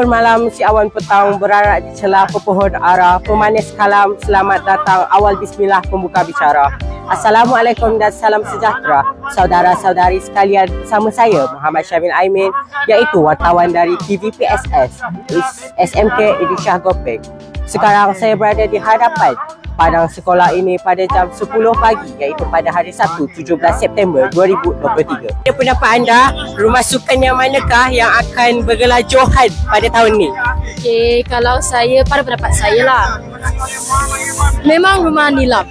Malam si awan petang berarak di celah pepohon ara, pemanis kalam, selamat datang, awal bismillah pembuka bicara. Assalamualaikum dan salam sejahtera saudara-saudari sekalian, bersama saya Muhammad Syamil Aimin, iaitu wartawan dari TVPSS SMK Idishah Gopeng. Sekarang saya berada di hadapan padang sekolah ini pada jam 10 pagi, iaitu pada hari Sabtu 17 September 2023. Apa pendapat anda, rumah sukan yang manakah yang akan bergelar Johan pada tahun ni? Okay, kalau saya, pada pendapat saya lah, memang rumah Nilam.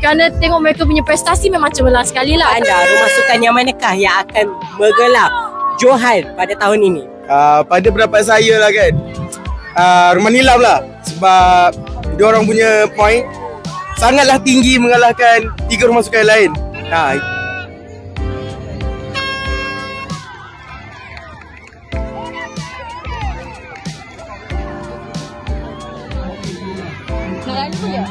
Kerana tengok mereka punya prestasi memang cemerlang sekali lah. Anda, rumah sukan yang manakah yang akan bergelar Johan pada tahun ini? Pada pendapat saya lah kan, rumah Nilam lah. Sebab dia orang punya point sangatlah tinggi mengalahkan 3 rumah sukan lain. Nak lalu ya?